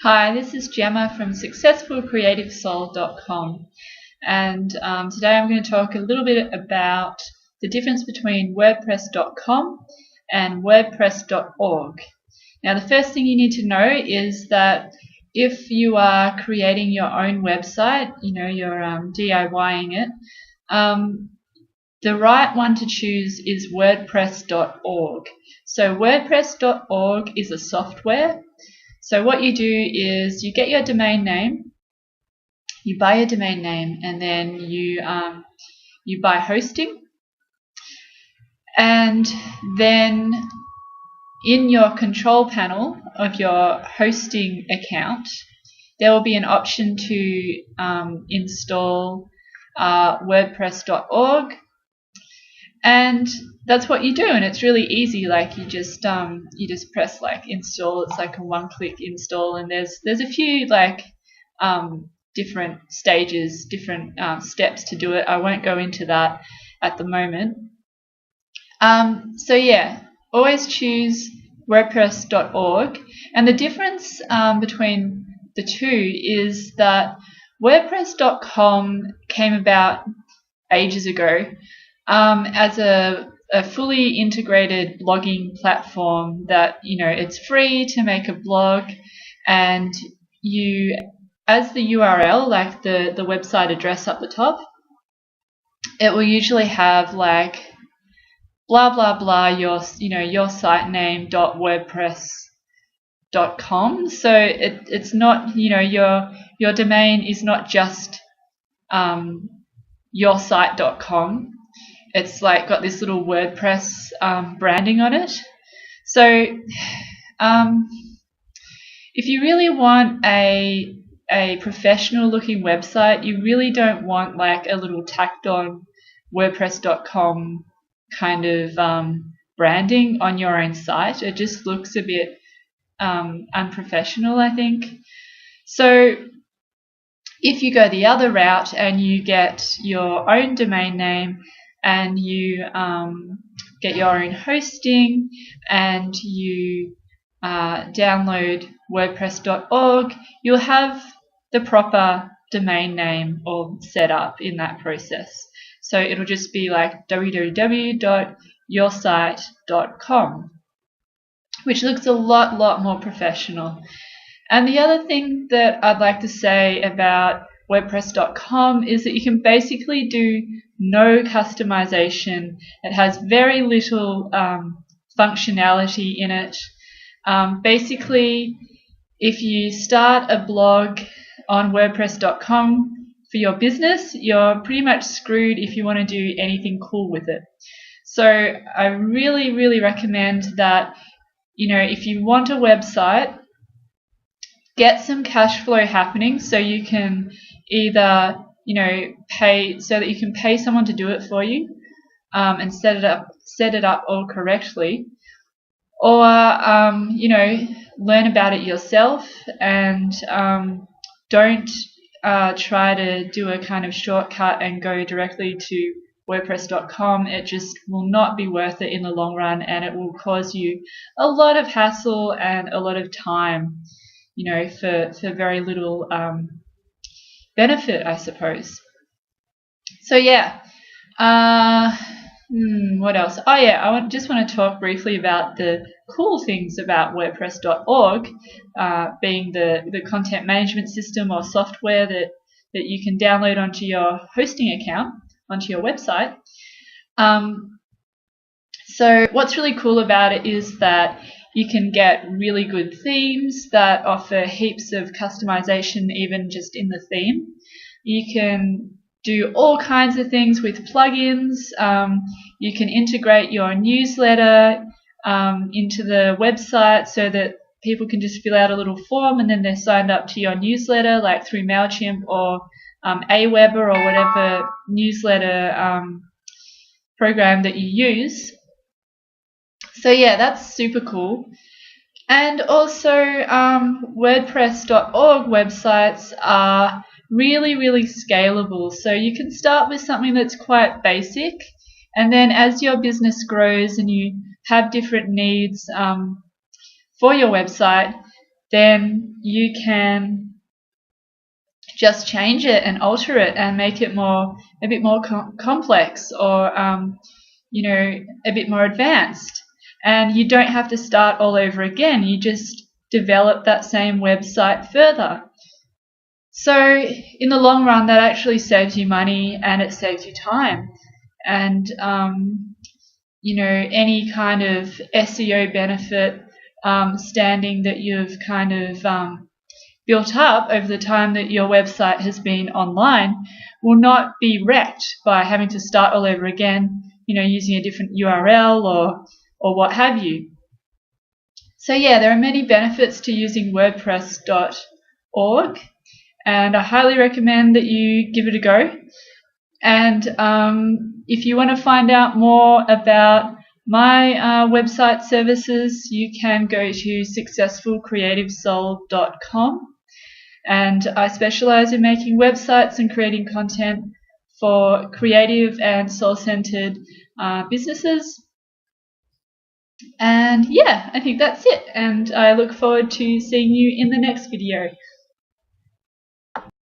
Hi, this is Gemma from successfulcreativesoul.com, and today I'm going to talk a little bit about the difference between WordPress.com and WordPress.org. Now, the first thing you need to know is that if you are creating your own website, you're DIYing it, the right one to choose is WordPress.org. So WordPress.org is a software. So what you do is you get your domain name, you buy your domain name, and then you buy hosting, and then in your control panel of your hosting account, there will be an option to install WordPress.org, and that's what you do, and it's really easy. Like you just press like install. It's like a one-click install, and there's a few different stages, different steps to do it. I won't go into that at the moment. So yeah, always choose WordPress.org, and the difference between the two is that WordPress.com came about ages ago as a fully integrated blogging platform that, it's free to make a blog, and you, as the URL, like the website address up the top, it will usually have like blah blah blah your site name .wordpress.com. So it's not, your domain is not just yoursite.com. It's like got this little WordPress branding on it. So if you really want a professional looking website, you really don't want like a little tacked on WordPress.com kind of branding on your own site. It just looks a bit unprofessional, I think. So if you go the other route and you get your own domain name, and you get your own hosting, and you download WordPress.org, you'll have the proper domain name all set up in that process. So it'll just be like www.yoursite.com, which looks a lot more professional. And the other thing that I'd like to say about WordPress.com is that you can basically do no customization. It has very little functionality in it. Basically, if you start a blog on WordPress.com for your business, you're pretty much screwed if you want to do anything cool with it. So I really recommend that, if you want a website, get some cash flow happening so you can either, pay, so that you can pay someone to do it for you and set it up all correctly, or learn about it yourself, and don't try to do a kind of shortcut and go directly to WordPress.com. It just will not be worth it in the long run, and it will cause you a lot of hassle and a lot of time, for very little benefit, I suppose. So yeah, what else? Oh yeah, I just want to talk briefly about the cool things about WordPress.org, being the content management system or software that you can download onto your hosting account, onto your website. So what's really cool about it is that you can get really good themes that offer heaps of customization even just in the theme. You can do all kinds of things with plugins. You can integrate your newsletter into the website so that people can just fill out a little form and then they're signed up to your newsletter, like through MailChimp or Aweber or whatever newsletter program that you use. So yeah, that's super cool. And also WordPress.org websites are really scalable. So you can start with something that's quite basic, and then as your business grows and you have different needs for your website, then you can just change it and alter it and make it a bit more complex, or a bit more advanced. And you don't have to start all over again. You just develop that same website further. So in the long run, that actually saves you money and it saves you time. And any kind of SEO benefit standing that you've kind of built up over the time that your website has been online will not be wrecked by having to start all over again, using a different URL or what have you. So yeah, there are many benefits to using WordPress.org, and I highly recommend that you give it a go. And if you want to find out more about my website services, you can go to successfulcreativesoul.com. And I specialize in making websites and creating content for creative and soul-centered businesses. And yeah, I think that's it. And I look forward to seeing you in the next video.